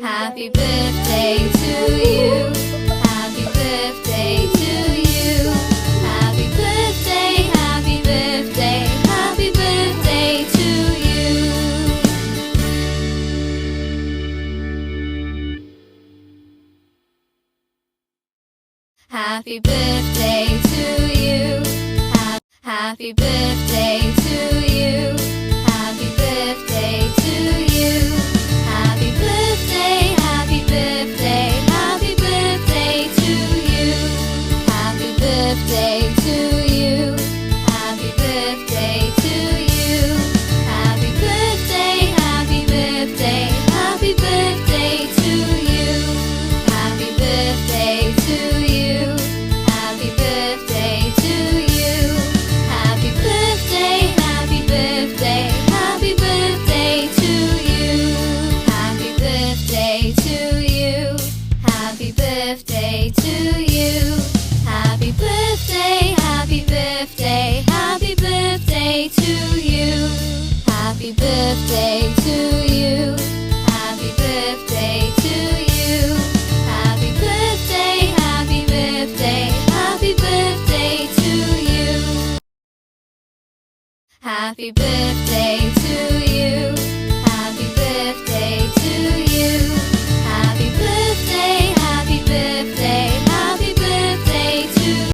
Happy birthday to you. Happy birthday to you. Happy birthday, happy birthday, happy birthday to you. Happy birthday to you. Happy birthday to you. Happy birthday to you. Happy birthday, happy birthday, happy birthday to you. Happy birthday to you. Happy birthday to you. Happy birthday, happy birthday, happy birthday to you. Happy birthday to you. Happy birthday to you. Happy birthday, happy birthday, happy birthday to you. Happy birthday to you. Happy birthday to you. Happy birthday, happy birthday, happy birthday to you. Happy birthday to you. Happy birthday to you. Happy birthday, happy birthday, happy birthday to you. Happy birthday to